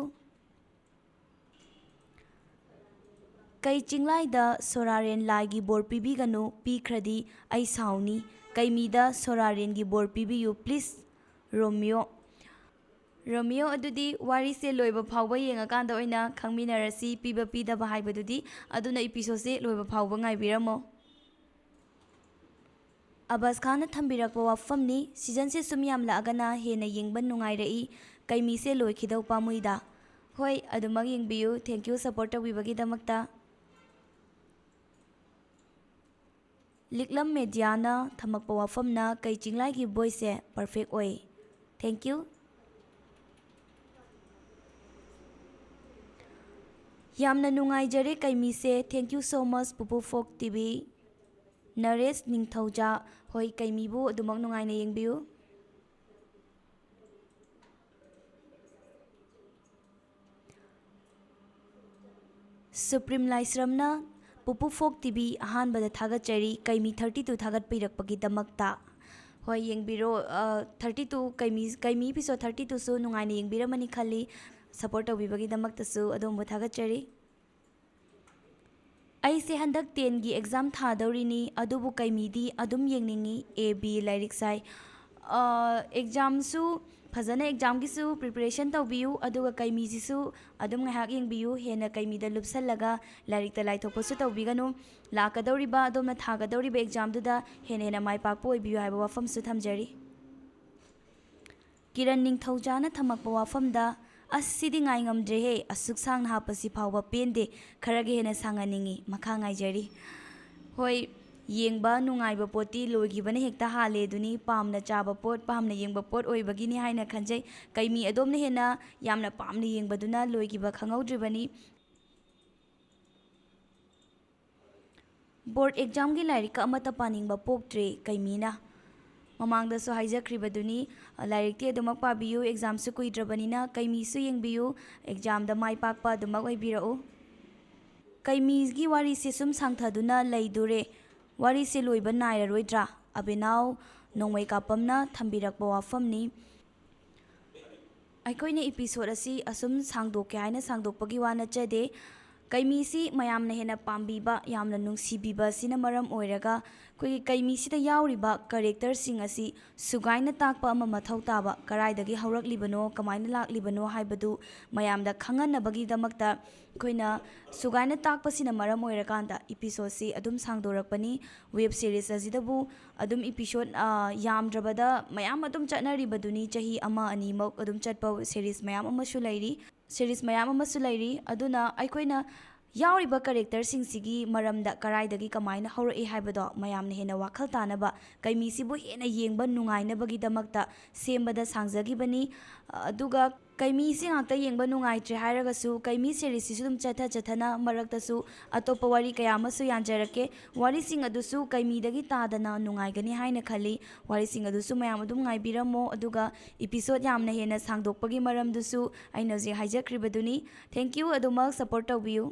ꯀꯩ ꯆꯤꯡꯂꯥꯏꯗ ꯁꯣꯔꯥꯔꯦꯟ ꯂꯥꯏꯒꯤ ꯕꯣꯔ ꯄꯤꯕꯤꯒꯅꯨ, ꯄꯤꯈ꯭ꯔꯗꯤ ꯑꯩ ꯁꯥꯎꯅꯤ. ꯀꯩꯃꯤꯗ ꯁꯣꯔꯥꯔꯦꯟꯒꯤ ꯕꯣꯔ ꯄꯤꯕꯤꯌꯨ ꯄ꯭ꯂꯤꯖ. ꯔꯣꯃꯤꯌꯣ. ꯔꯣꯃꯤꯌꯣ, ꯑꯗꯨꯗꯤ ꯋꯥꯔꯤꯁꯦ ꯂꯣꯏꯕ ꯐꯥꯎꯕ ꯌꯦꯡꯉꯀꯥꯟꯗ ꯑꯣꯏꯅ ꯈꯪꯃꯤꯟꯅꯔꯁꯤ, ꯄꯤꯕ ꯄꯤꯗꯕ ꯍꯥꯏꯕꯗꯨꯗꯤ. ꯑꯗꯨꯅ ꯏꯄꯤꯁꯣꯠꯁꯦ ꯂꯣꯏꯕ ꯐꯥꯎꯕ ꯉꯥꯏꯕꯤꯔꯝꯃꯣ. ꯑꯕꯥꯁ ꯈꯥꯟꯅ ꯊꯝꯕꯤꯔꯛꯄ ꯋꯥꯐꯝꯅꯤ. ꯁꯤꯖꯟꯁꯦ ꯁꯨꯝ ꯌꯥꯝꯂꯛꯑꯒꯅ ꯍꯦꯟꯅ ꯌꯦꯡꯕ ꯅꯨꯡꯉꯥꯏꯔꯛꯏ. ꯀꯩꯃꯤꯁꯦ ꯂꯣꯏꯈꯤꯗꯧ ꯄꯥꯝꯃꯨꯏꯗ. ꯍꯣꯏ, ꯑꯗꯨꯃꯛ ꯌꯦꯡꯕꯤꯌꯨ. ꯊꯦꯡꯛ ꯌꯨ ꯁꯄꯣꯔꯠ ꯇꯧꯕꯤꯕꯒꯤꯗꯃꯛꯇ. ꯂꯤꯛꯂꯝ ꯃꯦꯗꯤꯌꯥꯅ ꯊꯝꯃꯛꯄ ꯋꯥꯐꯝꯅ ꯀꯩ ꯆꯤꯡꯂꯥꯏꯒꯤ ꯚꯣꯏꯁꯁꯦ ꯄꯔꯐꯦꯛ ꯑꯣꯏ. Thank you. ꯌꯥꯝꯅ ꯅꯨꯡꯉꯥꯏꯖꯔꯦ ꯀꯩꯃꯤꯁꯦ. ꯊꯦꯡꯛ ꯌꯨ ꯁꯣ ꯃꯆ ꯄꯨꯄꯨ ꯐꯣꯛ ꯇꯤꯚꯤ. ꯅꯔꯦꯁ ꯅꯤꯡꯊꯧꯖꯥ. ꯍꯣꯏ, ꯀꯩꯃꯤꯕꯨ ꯑꯗꯨꯃꯛ ꯅꯨꯡꯉꯥꯏꯅ ꯌꯦꯡꯕꯤꯌꯨ. ꯁꯨꯄ꯭ꯔꯤꯝ ꯂꯥꯏꯁ꯭ꯔꯝꯅ ꯄꯨꯄꯨ ꯐꯣꯛ ꯇꯤꯚꯤ ꯑꯍꯥꯟꯕꯗ ꯊꯥꯒꯠꯆꯔꯤ ꯀꯩꯃꯤ 32 ꯊꯥꯒꯠꯄꯤꯔꯛꯄꯒꯤꯗꯃꯛꯇ. ꯍꯣꯏ, ꯌꯦꯡꯕꯤꯔꯣ. 32 ꯀꯩꯃꯤ ꯏꯄꯤꯁꯣꯠ 32ꯁꯨ ꯅꯨꯡꯉꯥꯏꯅ ꯌꯦꯡꯕꯤꯔꯝꯃꯅꯤ ꯈꯜꯂꯤ. ꯁꯄꯣꯔꯠ ꯇꯧꯕꯤꯕꯒꯤꯗꯃꯛꯇꯁꯨ ꯑꯗꯣꯝꯕꯨ ꯊꯥꯒꯠꯆꯔꯤ. ꯑꯩꯁꯦ ꯍꯟꯗꯛ 10ꯒꯤ ꯑꯦꯛꯖꯥꯝ ꯊꯥꯗꯧꯔꯤꯅꯤ, ꯑꯗꯨꯕꯨ ꯀꯩꯃꯤꯗꯤ ꯑꯗꯨꯝ ꯌꯦꯡꯅꯤꯡꯉꯤ. AB ꯂꯥꯏꯔꯤꯛ ꯁꯥꯏ. ꯑꯦꯛꯖꯥꯝꯁꯨ ꯐꯖꯅ ꯑꯦꯛꯖꯥꯝꯒꯤꯁꯨ ꯄ꯭ꯔꯤꯄꯦꯔꯦꯁꯟ ꯇꯧꯕꯤꯌꯨ, ꯑꯗꯨꯒ ꯀꯩꯃꯤꯁꯤꯁꯨ ꯑꯗꯨꯝ ꯉꯥꯏꯍꯥꯛ ꯌꯦꯡꯕꯤꯌꯨ. ꯍꯦꯟꯅ ꯀꯩꯃꯤꯗ ꯂꯨꯞꯁꯜꯂꯒ ꯂꯥꯏꯔꯤꯛꯇ ꯂꯥꯏꯊꯣꯛꯄꯁꯨ ꯇꯧꯕꯤꯒꯅꯨ. ꯂꯥꯛꯀꯗꯧꯔꯤꯕ, ꯑꯗꯣꯝꯅ ꯊꯥꯒꯗꯧꯔꯤꯕ ꯑꯦꯛꯖꯥꯝꯗꯨꯗ ꯍꯦꯟꯅ ꯃꯥꯏ ꯄꯥꯛꯄ ꯑꯣꯏꯕꯤꯌꯨ ꯍꯥꯏꯕ ꯋꯥꯐꯝꯁꯨ ꯊꯝꯖꯔꯤ. ꯀꯤꯔꯟ ꯅꯤꯡꯊꯧꯖꯥꯅ ꯊꯝꯃꯛꯄ ꯋꯥꯐꯝꯗ ꯑꯁ ꯁꯤꯗꯤ ꯉꯥꯏ ꯉꯝꯗ꯭ꯔꯦꯍꯦ ꯑꯁꯨꯛ ꯁꯥꯡꯅ ꯍꯥꯞꯄꯁꯤ ꯐꯥꯎꯕ ꯄꯦꯟꯗꯦ ꯈꯔꯒ ꯍꯦꯟꯅ ꯁꯥꯡꯍꯟꯅꯤꯡꯉꯤ ꯃꯈꯥ ꯉꯥꯏꯖꯔꯤ ꯍꯣꯏ ꯌꯦꯡꯕ ꯅꯨꯡꯉꯥꯏꯕ ꯄꯣꯠꯇꯤ ꯂꯣꯏꯈꯤꯕꯅ ꯍꯦꯛꯇ ꯍꯥꯜꯂꯦ ꯑꯗꯨꯅꯤ ꯄꯥꯝꯅ ꯆꯥꯕ ꯄꯣꯠ ꯄꯥꯝꯅ ꯌꯦꯡꯕ ꯄꯣꯠ ꯑꯣꯏꯕꯒꯤꯅꯤ ꯍꯥꯏꯅ ꯈꯟꯖꯩ ꯀꯩꯃꯤ ꯑꯗꯣꯝꯅ ꯍꯦꯟꯅ ꯌꯥꯝꯅ ꯄꯥꯝꯅ ꯌꯦꯡꯕꯗꯨꯅ ꯂꯣꯏꯈꯤꯕ ꯈꯪꯍꯧꯗ꯭ꯔꯤꯕꯅꯤ ꯕꯣꯔꯗ ꯑꯦꯛꯖꯥꯝꯒꯤ ꯂꯥꯏꯔꯤꯛꯀ ꯑꯃꯠꯇ ꯄꯥꯅꯤꯡꯕ ꯄꯣꯛꯇ꯭ꯔꯦ ꯀꯩꯃꯤꯅ ꯃꯃꯥꯡꯗꯁꯨ ꯍꯥꯏꯖꯈ꯭ꯔꯤꯕꯗꯨꯅꯤ ꯂꯥꯏꯔꯤꯛꯇꯤ ꯑꯗꯨꯃꯛ ꯄꯥꯕꯤꯌꯨ ꯑꯦꯛꯖꯥꯝꯁꯨ ꯀꯨꯏꯗ꯭ꯔꯕꯅꯤना ꯀꯩꯃꯤꯁꯨ ꯌꯦꯡꯕꯤꯌꯨ ꯑꯦꯛꯖꯥꯝꯗ ꯃꯥꯏ ꯄꯥꯛꯄ ꯑꯗꯨꯃꯛ ꯑꯣꯏꯕꯤꯔꯛꯎ ꯀꯩꯃꯤꯒꯤ ꯋꯥꯔꯤꯁꯦ ꯁꯨꯝ ꯁꯥꯡꯊꯗꯨꯅ ꯂꯩꯗꯨꯔꯦ ꯋꯥꯔꯤꯁꯦ ꯂꯣꯏꯕ ꯅꯥꯏꯔꯔꯣꯏꯗ꯭ꯔꯥ ꯑꯕꯤꯅꯥꯎ ꯅꯣꯡꯃꯩ ꯀꯥꯞꯄꯝꯅ ꯊꯝꯕꯤꯔꯛꯄ ꯋꯥꯐꯝꯅꯤ ꯑꯩꯈꯣꯏꯅ ꯏꯄꯤꯁꯣꯠ ꯑꯁꯤ ꯑꯁꯨꯝ ꯁꯥꯡꯗꯣꯛꯀꯦ ꯍꯥꯏꯅ ꯁꯥꯡꯗꯣꯛꯄꯒꯤ ꯋꯥ ꯅꯠꯆꯗꯦ ꯀꯩꯃꯤꯁꯤ ꯃꯌꯥꯝꯅ ꯍꯦꯟꯅ ꯄꯥꯝꯕꯤꯕ ꯌꯥꯝꯅ ꯅꯨꯡꯁꯤꯕꯤꯕ ꯑꯁꯤꯅ ꯃꯔꯝ ꯑꯣꯏꯔꯒ ꯑꯩꯈꯣꯏꯒꯤ ꯀꯩꯃꯤꯁꯤꯗ ꯌꯥꯎꯔꯤꯕ ꯀꯦꯔꯦꯛꯇꯔꯁꯤꯡ ꯑꯁꯤ ꯁꯨꯒꯥꯏꯅ ꯇꯥꯛꯄ ꯑꯃ ꯃꯊꯧ ꯇꯥꯕ ꯀꯗꯥꯏꯗꯒꯤ ꯍꯧꯔꯛꯂꯤꯕꯅꯣ ꯀꯃꯥꯏꯅ ꯂꯥꯛꯂꯤꯕꯅꯣ ꯍꯥꯏꯕꯗꯨ ꯃꯌꯥꯝꯗ ꯈꯪꯍꯟꯅꯕꯒꯤꯗꯃꯛꯇ ꯑꯩꯈꯣꯏꯅ ꯁꯨꯒꯥꯏꯅ ꯇꯥꯛꯄꯁꯤꯅ ꯃꯔꯝ ꯑꯣꯏꯔꯀꯥꯟꯗ ꯏꯄꯤꯁꯣꯠꯁꯤ ꯑꯗꯨꯝ ꯁꯥꯡꯗꯣꯔꯛꯄꯅꯤ ꯋꯦꯕ ꯁꯤꯔꯤꯁ ꯑꯁꯤꯗꯕꯨ ꯑꯗꯨꯝ ꯏꯄꯤꯁꯣꯠ ꯌꯥꯝꯗ꯭ꯔꯕꯗ ꯃꯌꯥꯝ ꯑꯗꯨꯝ ꯆꯠꯅꯔꯤꯕꯗꯨꯅꯤ ꯆꯍꯤ ꯑꯃ ꯑꯅꯤꯃꯛ ꯑꯗꯨꯝ ꯆꯠꯄ ꯁꯤꯔꯤꯁ ꯃꯌꯥꯝ ꯑꯃꯁꯨ ꯂꯩꯔꯤ ꯑꯗꯨꯅ ꯑꯩꯈꯣꯏꯅ ꯌꯥꯎꯔꯤꯕ ꯀꯦꯔꯦꯛꯇꯔꯁꯤꯡꯁꯤꯒꯤ ꯃꯔꯝꯗ ꯀꯗꯥꯏꯗꯒꯤ ꯀꯃꯥꯏꯅ ꯍꯧꯔꯛꯏ ꯍꯥꯏꯕꯗꯣ ꯃꯌꯥꯝꯅ ꯍꯦꯟꯅ ꯋꯥꯈꯜ ꯇꯥꯅꯕ ꯀꯩꯃꯤꯁꯤꯕꯨ ꯍꯦꯟꯅ ꯌꯦꯡꯕ ꯅꯨꯡꯉꯥꯏꯅꯕꯒꯤꯗꯃꯛꯇ ꯁꯦꯝꯕꯗ ꯁꯥꯡꯖꯈꯤꯕꯅꯤ ꯑꯗꯨꯒ ꯀꯩꯃꯤꯁꯤ ꯉꯥꯛꯇ ꯌꯦꯡꯕ ꯅꯨꯡꯉꯥꯏꯇ꯭ꯔꯦ ꯍꯥꯏꯔꯒꯁꯨ ꯀꯩꯃꯤ ꯁꯤꯔꯤꯁꯁꯤꯁꯨ ꯑꯗꯨꯝ ꯆꯠꯊꯅ ꯃꯔꯛꯇꯁꯨ ꯑꯇꯣꯞꯄ ꯋꯥꯔꯤ ꯀꯌꯥ ꯑꯃꯁꯨ ꯌꯥꯟꯖꯔꯛꯀꯦ ꯋꯥꯔꯤꯁꯤꯡ ꯑꯗꯨꯁꯨ ꯀꯩꯃꯤꯗꯒꯤ ꯇꯥꯗꯅ ꯅꯨꯡꯉꯥꯏꯒꯅꯤ ꯍꯥꯏꯅ ꯈꯜꯂꯤ ꯋꯥꯔꯤꯁꯤꯡ ꯑꯗꯨꯁꯨ ꯃꯌꯥꯝ ꯑꯗꯨꯝ ꯉꯥꯏꯕꯤꯔꯝꯃꯣ ꯑꯗꯨꯒ ꯏꯄꯤꯁꯣꯠ ꯌꯥꯝꯅ ꯍꯦꯟꯅ ꯁꯥꯡꯗꯣꯛꯄꯒꯤ ꯃꯔꯝꯗꯨꯁꯨ ꯑꯩꯅ ꯍꯧꯖꯤꯛ ꯍꯥꯏꯖꯈ꯭ꯔꯤꯕꯗꯨꯅꯤ ꯊꯦꯡꯛ ꯌꯨ ꯑꯗꯨꯃꯛ ꯁꯞꯄꯣꯔꯠ ꯇꯧꯕꯤꯌꯨ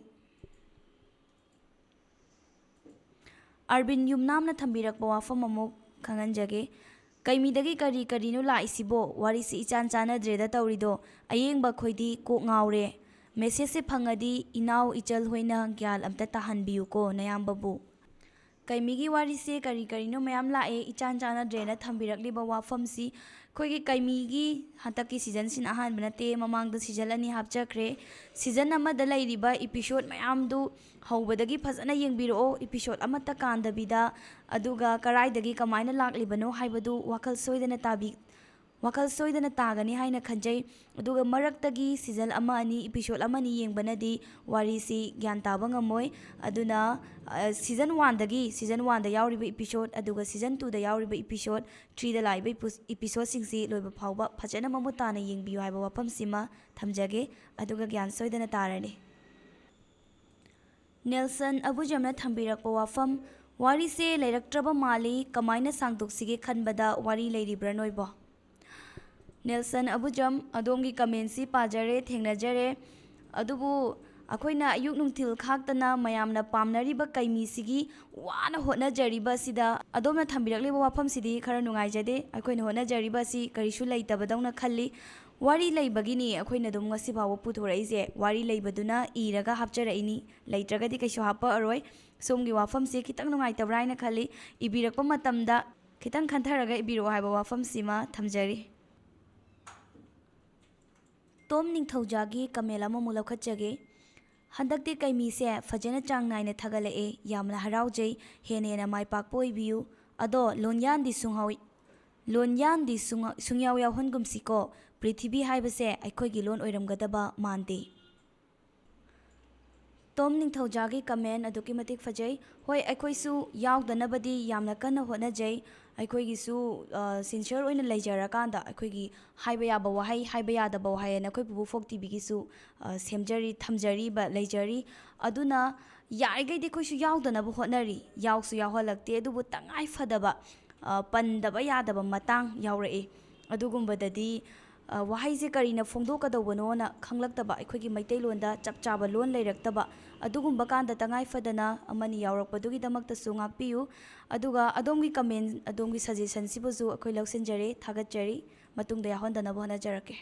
ꯑꯔꯕꯤꯟ ꯌꯨꯝꯅꯥꯝꯅ ꯊꯝꯕꯤꯔꯛꯄ ꯋꯥꯐꯝ ꯑꯃꯨꯛ ꯈꯪꯍꯟꯖꯒꯦ ꯀꯩꯃꯤꯗꯒꯤ ꯀꯔꯤꯅꯣ ꯂꯥꯛꯏꯁꯤꯕꯣ ꯋꯥꯔꯤꯁꯤ ꯏꯆꯥꯟ ꯆꯥꯟꯅꯗ꯭ꯔꯦꯗ ꯇꯧꯔꯤꯗꯣ ꯑꯌꯦꯡꯕ ꯑꯩꯈꯣꯏꯗꯤ ꯀꯣꯛ ꯉꯥꯎꯔꯦ ꯃꯦꯁꯦꯖꯁꯦ ꯐꯪꯉꯗꯤ ꯏꯅꯥꯎ ꯏꯆꯜ ꯍꯣꯏꯅ ꯒ꯭ꯌꯥꯟ ꯑꯝꯇ ꯇꯥꯍꯟꯕꯤꯌꯨꯀꯣ ꯅꯌꯥꯝꯕꯕꯨ ꯀꯩꯃꯤꯒꯤ ꯋꯥꯔꯤꯁꯦ ꯀꯔꯤꯅꯣ ꯃꯌꯥꯝ ꯂꯥꯛꯑꯦ ꯏꯆꯥꯟ ꯆꯥꯟꯅꯗ꯭ꯔꯦꯅ ꯊꯝꯕꯤꯔꯛꯂꯤꯕ ꯋꯥꯐꯝꯁꯤ ꯑꯩꯈꯣꯏꯒꯤ ꯀꯩꯃꯤꯒꯤ ꯍꯟꯗꯛꯀꯤ ꯁꯤꯖꯟꯁꯤꯅ ꯑꯍꯥꯟꯕ ꯅꯠꯇꯦ ꯃꯃꯥꯡꯗ ꯁꯤꯖꯟ 2 ꯍꯥꯞꯆꯈ꯭ꯔꯦ ꯁꯤꯖꯟ ꯑꯃꯗ ꯂꯩꯔꯤꯕ ꯏꯄꯤꯁꯣꯠ ꯃꯌꯥꯝꯗꯨ ꯍꯧꯕꯗꯒꯤ ꯐꯖꯅ ꯌꯦꯡꯕꯤꯔꯛꯑꯣ ꯏꯄꯤꯁꯣꯠ ꯑꯃꯠꯇ ꯀꯥꯟꯗꯕꯤꯗ ꯑꯗꯨꯒ ꯀꯗꯥꯏꯗꯒꯤ ꯀꯃꯥꯏꯅ ꯂꯥꯛꯂꯤꯕꯅꯣ ꯍꯥꯏꯕꯗꯨ ꯋꯥꯈꯜ ꯁꯣꯏꯗꯅ ꯇꯥꯒꯅꯤ ꯍꯥꯏꯅ ꯈꯟꯖꯩ ꯑꯗꯨꯒ ꯃꯔꯛꯇꯒꯤ ꯁꯤꯖꯟ 1-2 ꯏꯄꯤꯁꯣꯠ 1-2 ꯌꯦꯡꯕꯅꯗꯤ ꯋꯥꯔꯤꯁꯤ ꯒ꯭ꯌꯥꯟ ꯇꯥꯕ ꯉꯝꯃꯣꯏ ꯑꯗꯨꯅ ꯁꯤꯖꯟ 1ꯗ ꯌꯥꯎꯔꯤꯕ ꯏꯄꯤꯁꯣꯠ ꯑꯗꯨꯒ ꯁꯤꯖꯟ 2ꯗ ꯌꯥꯎꯔꯤꯕ ꯏꯄꯤꯁꯣꯠ 3ꯗ ꯂꯥꯛꯏꯕ ꯏꯄꯤꯁꯣꯠꯁꯤꯡꯁꯤ ꯂꯣꯏꯕ ꯐꯥꯎꯕ ꯐꯖꯅ ꯃꯃꯨꯠ ꯇꯥꯅ ꯌꯦꯡꯕꯤꯌꯨ ꯍꯥꯏꯕ ꯋꯥꯐꯝꯁꯤꯃ ꯊꯝꯖꯒꯦ ꯑꯗꯨꯒ ꯒ꯭ꯌꯥꯟ ꯁꯣꯏꯗꯅ ꯇꯥꯔꯅꯤ ꯅꯦꯜꯁꯟ ꯑꯕꯨꯖꯝꯅ ꯊꯝꯕꯤꯔꯛꯄ ꯋꯥꯐꯝ ꯋꯥꯔꯤꯁꯦ ꯂꯩꯔꯛꯇ꯭ꯔꯕ ꯃꯥꯜꯂꯤ ꯀꯃꯥꯏꯅ ꯁꯥꯡꯗꯣꯛꯁꯤꯒꯦ ꯈꯟꯕꯗ ꯋꯥꯔꯤ ꯂꯩꯔꯤꯕ꯭ꯔꯥ ꯅꯣꯏꯕꯣ ꯅꯦꯜꯁꯟ ꯑꯕꯨꯖꯝ ꯑꯗꯣꯝꯒꯤ ꯀꯃꯦꯟꯁꯤ ꯄꯥꯖꯔꯦ ꯊꯦꯡꯅꯖꯔꯦ ꯑꯗꯨꯕꯨ ꯑꯩꯈꯣꯏꯅ ꯑꯌꯨꯛ ꯅꯨꯡꯊꯤꯜ ꯈꯥꯛꯇꯅ ꯃꯌꯥꯝꯅ ꯄꯥꯝꯅꯔꯤꯕ ꯀꯩꯃꯤꯁꯤꯒꯤ ꯋꯥꯅ ꯍꯣꯠꯅꯖꯔꯤꯕ ꯑꯁꯤꯗ ꯑꯗꯣꯝꯅ ꯊꯝꯕꯤꯔꯛꯂꯤꯕ ꯋꯥꯐꯝꯁꯤꯗꯤ ꯈꯔ ꯅꯨꯡꯉꯥꯏꯖꯗꯦ ꯑꯩꯈꯣꯏꯅ ꯍꯣꯠꯅꯖꯔꯤꯕ ꯑꯁꯤ ꯀꯔꯤꯁꯨ ꯂꯩꯇꯕꯗꯧꯅ ꯈꯜꯂꯤ ꯋꯥꯔꯤ ꯂꯩꯕꯒꯤꯅꯤ ꯑꯩꯈꯣꯏꯅ ꯑꯗꯨꯝ ꯉꯁꯤ ꯐꯥꯎꯕ ꯄꯨꯊꯣꯔꯛꯏꯁꯦ ꯋꯥꯔꯤ ꯂꯩꯕꯗꯨꯅ ꯏꯔꯒ ꯍꯥꯞꯆꯔꯛꯏꯅꯤ ꯂꯩꯇ꯭ꯔꯒꯗꯤ ꯀꯩꯁꯨ ꯍꯥꯞꯄꯛꯑꯔꯣꯏ ꯁꯣꯝꯒꯤ ꯋꯥꯐꯝꯁꯤ ꯈꯤꯇꯪ ꯅꯨꯡꯉꯥꯏꯇꯕ꯭ꯔꯥ ꯍꯥꯏꯅ ꯈꯜꯂꯤ ꯏꯕꯤꯔꯛꯄ ꯃꯇꯝꯗ ꯈꯤꯇꯪ ꯈꯟꯊꯔꯒ ꯏꯕꯤꯔꯛꯑꯣ ꯍꯥꯏꯕ ꯋꯥꯐꯝꯁꯤꯃ ꯊꯝꯖꯔꯤ ꯇꯣꯝ ꯅꯤꯡꯊꯧꯖꯥꯒꯤ ꯀꯃꯦꯟ ꯑꯃꯃꯨꯛ ꯂꯧꯈꯠꯆꯒꯦ ꯍꯟꯗꯛꯇꯤ ꯀꯩꯃꯤꯁꯦ ꯐꯖꯅ ꯆꯥꯡ ꯅꯥꯏꯅ ꯊꯥꯒꯠꯂꯛꯑꯦ ꯌꯥꯝꯅ ꯍꯔꯥꯎꯖꯩ ꯍꯦꯟꯅ ꯃꯥꯏ ꯄꯥꯛꯄ ꯑꯣꯏꯕꯤꯌꯨ ꯑꯗꯣ ꯂꯣꯟꯌꯥꯟꯗꯤ ꯁꯨꯡꯌꯥꯎ ꯌꯥꯎꯍꯟꯒꯨꯝꯁꯤꯀꯣ ꯄ꯭ꯔꯤꯊꯤꯕꯤ ꯍꯥꯏꯕꯁꯦ ꯑꯩꯈꯣꯏꯒꯤ ꯂꯣꯟ ꯑꯣꯏꯔꯝꯒꯗꯕ ꯃꯥꯟꯗꯦ ꯇꯣꯝ ꯅꯤꯡꯊꯧꯖꯥꯒꯤ ꯀꯃꯦꯟ ꯑꯗꯨꯛꯀꯤ ꯃꯇꯤꯛ ꯐꯖꯩ ꯍꯣꯏ ꯑꯩꯈꯣꯏꯁꯨ ꯌꯥꯎꯗꯅꯕꯗꯤ ꯌꯥꯝꯅ ꯀꯟꯅ ꯍꯣꯠꯅꯖꯩ ꯑꯩꯈꯣꯏꯒꯤꯁꯨ ꯁꯤꯟꯁꯤꯌꯔ ꯑꯣꯏꯅ ꯂꯩꯖꯔꯀꯥꯟꯗ ꯑꯩꯈꯣꯏꯒꯤ ꯍꯥꯏꯕ ꯌꯥꯕ ꯋꯥꯍꯩ ꯍꯥꯏꯕ ꯌꯥꯗꯕ ꯋꯥꯍꯩ ꯑꯅ ꯑꯩꯈꯣꯏ ꯄꯨꯄꯨ ꯐꯣꯛ ꯇꯤꯚꯤꯒꯤꯁꯨ ꯂꯩꯖꯔꯤ ꯑꯗꯨꯅ ꯌꯥꯔꯤꯈꯩꯗꯤ ꯑꯩꯈꯣꯏꯁꯨ ꯌꯥꯎꯗꯅꯕ ꯍꯣꯠꯅꯔꯤ ꯌꯥꯎꯁꯨ ꯌꯥꯎꯍꯜꯂꯛꯇꯦ ꯑꯗꯨꯕꯨ ꯇꯉꯥꯏ ꯐꯗꯕ ꯄꯟꯗꯕ ꯌꯥꯗꯕ ꯃꯇꯥꯡ ꯌꯥꯎꯔꯛꯏ ꯑꯗꯨꯒꯨꯝꯕꯗꯗꯤ ꯋꯥꯍꯩꯁꯦ ꯀꯔꯤꯅ ꯐꯣꯡꯗꯣꯛꯀꯗꯧꯕꯅꯣꯅ ꯈꯪꯂꯛꯇꯕ ꯑꯩꯈꯣꯏꯒꯤ ꯃꯩꯇꯩꯂꯣꯟꯗ ꯆꯞ ꯆꯥꯕ ꯂꯣꯟ ꯂꯩꯔꯛꯇꯕ ꯑꯗꯨꯒꯨꯝꯕ ꯀꯥꯟꯗ ꯇꯉꯥꯏ ꯐꯗꯅ ꯑꯃꯅꯤ ꯌꯥꯎꯔꯛꯄꯗꯨꯒꯤꯗꯃꯛꯇꯁꯨ ꯉꯥꯛꯄꯤꯌꯨ ꯑꯗꯨꯒ ꯑꯗꯣꯝꯒꯤ ꯀꯃꯦꯟ ꯑꯗꯣꯝꯒꯤ ꯁꯖꯦꯁꯟꯁꯤꯕꯨꯁꯨ ꯑꯩꯈꯣꯏ ꯂꯧꯁꯤꯟꯖꯔꯦ ꯊꯥꯒꯠꯆꯔꯤ ꯃꯇꯨꯡꯗ ꯌꯥꯎꯍꯟꯗꯅꯕ ꯍꯣꯠꯅꯖꯔꯛꯀꯦ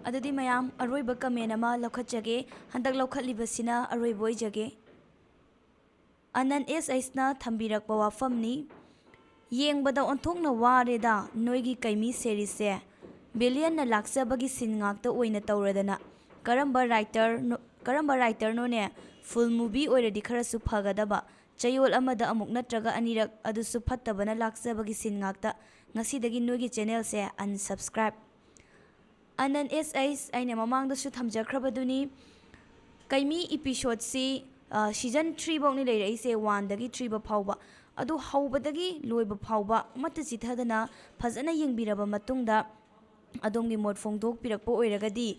ꯑꯗꯨꯗꯤ ꯃꯌꯥꯝ ꯑꯔꯣꯏꯕ ꯀꯃꯦꯟ ꯑꯃ ꯂꯧꯈꯠꯆꯒꯦ ꯍꯟꯗꯛ ꯂꯧꯈꯠꯂꯤꯕꯁꯤꯅ ꯑꯔꯣꯏꯕ ꯑꯣꯏꯖꯒꯦ ꯑꯅꯟ ꯑꯩꯁꯅ ꯊꯝꯕꯤꯔꯛꯄ ꯋꯥꯐꯝꯅꯤ ꯌꯦꯡꯕꯗ ꯑꯣꯟꯊꯣꯛꯅ ꯋꯥꯔꯦꯗ ꯅꯣꯏꯒꯤ ꯀꯩꯃꯤ ꯁꯦꯔꯤꯁꯁꯦ ꯕꯤꯂꯤꯌꯟꯅ ꯂꯥꯛꯆꯕꯒꯤ ꯁꯤꯟ ꯉꯥꯛꯇ ꯑꯣꯏꯅ ꯇꯧꯔꯗꯅ ꯀꯔꯝꯕ ꯔꯥꯏꯇꯔꯅꯣꯅꯦ ꯐꯨꯜ ꯃꯨꯚꯤ ꯑꯣꯏꯔꯗꯤ ꯈꯔꯁꯨ ꯐꯒꯗꯕ ꯆꯌꯣꯜ ꯑꯃꯗ ꯑꯃꯨꯛ ꯅꯠꯇ꯭ꯔꯒ ꯑꯅꯤꯔꯛ ꯑꯗꯨꯁꯨ ꯐꯠꯇꯕꯅ ꯂꯥꯛꯆꯕꯒꯤ ꯁꯤꯟ ꯉꯥꯛꯇ ꯉꯁꯤꯗꯒꯤ ꯅꯣꯏꯒꯤ ꯆꯦꯅꯦꯜꯁꯦ unsubscribe. ꯑꯅꯟ SH ꯑꯩꯅ ꯃꯃꯥꯡꯗꯁꯨ ꯊꯝꯖꯈ꯭ꯔꯕꯗꯨꯅꯤ. ꯀꯩꯃꯤ ꯏꯄꯤꯁꯣꯗꯁꯤ ꯁꯤꯖꯟ 3 ꯐꯥꯎꯅꯤ ꯂꯩꯔꯛꯏꯁꯦ 1ꯗꯒꯤ 3 ꯐꯥꯎꯕ. ꯑꯗꯨ ꯍꯧꯕꯗꯒꯤ ꯂꯣꯏꯕ ꯐꯥꯎꯕ ꯑꯃꯠꯇ ꯆꯤꯊꯗꯅ ꯐꯖꯅ ꯌꯦꯡꯕꯤꯔꯕ ꯃꯇꯨꯡꯗ ꯑꯗꯣꯝꯒꯤ ꯃꯣꯠ ꯐꯣꯡꯗꯣꯛꯄꯤꯔꯛꯄ ꯑꯣꯏꯔꯒꯗꯤ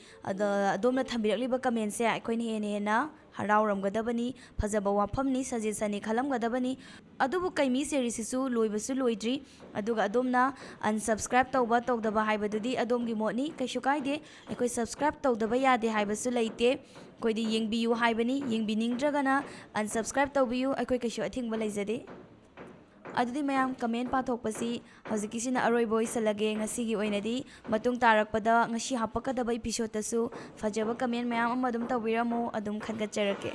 ꯑꯗꯣꯝꯅ ꯊꯝꯕꯤꯔꯛꯂꯤꯕ ꯀꯃꯦꯟꯁꯦ ꯑꯩꯈꯣꯏꯅ ꯍꯦꯟꯅ ꯍꯔꯥꯎꯔꯝꯒꯗꯕꯅꯤ, ꯐꯖꯕ ꯋꯥꯐꯝꯅꯤ, ꯁꯖꯦꯁꯟꯅꯤ ꯈꯜꯂꯝꯒꯗꯕꯅꯤ. ꯑꯗꯨꯕꯨ ꯀꯩꯃꯤ ꯁꯦꯔꯤꯁꯁꯤꯁꯨ ꯂꯣꯏꯕꯁꯨ ꯂꯣꯏꯗ꯭ꯔꯤ. ꯑꯗꯨꯒ ꯑꯗꯣꯝꯅ unsubscribe ꯇꯧꯕ ꯇꯧꯗꯕ ꯍꯥꯏꯕꯗꯨꯗꯤ ꯑꯗꯣꯝꯒꯤ ꯃꯣꯠꯅꯤ, ꯀꯩꯁꯨ ꯀꯥꯏꯗꯦ. ꯑꯩꯈꯣꯏ subscribe ꯇꯧꯗꯕ ꯌꯥꯗꯦ ꯍꯥꯏꯕꯁꯨ ꯂꯩꯇꯦ. ꯑꯩꯈꯣꯏꯗꯤ ꯌꯦꯡꯕꯤꯌꯨ ꯍꯥꯏꯕꯅꯤ. ꯌꯦꯡꯕꯤꯅꯤꯡꯗ꯭ꯔꯒꯅ unsubscribe ꯇꯧꯕꯤꯌꯨ. ꯑꯩꯈꯣꯏ ꯀꯩꯁꯨ ꯑꯊꯤꯡꯕ ꯂꯩꯖꯗꯦ. ꯑꯗꯨꯗꯤ ꯃꯌꯥꯝ ꯀꯃꯦꯟ ꯄꯥꯊꯣꯛꯄꯁꯤ ꯍꯧꯖꯤꯛꯀꯤꯁꯤꯅ ꯑꯔꯣꯏꯕ ꯑꯣꯏꯁꯜꯂꯒꯦ. ꯉꯁꯤꯒꯤ ꯑꯣꯏꯅꯗꯤ ꯃꯇꯨꯡ ꯇꯥꯔꯛꯄꯗ ꯉꯁꯤ ꯍꯥꯞꯄꯛꯀꯗꯕ ꯏꯄꯤꯁꯣꯗꯇꯁꯨ ꯐꯖꯕ ꯀꯃꯦꯟ ꯃꯌꯥꯝ ꯑꯃ ꯑꯗꯨꯝ ꯇꯧꯕꯤꯔꯝꯃꯨ. ꯑꯗꯨꯝ ꯈꯟꯒꯠꯆꯔꯛꯀꯦ.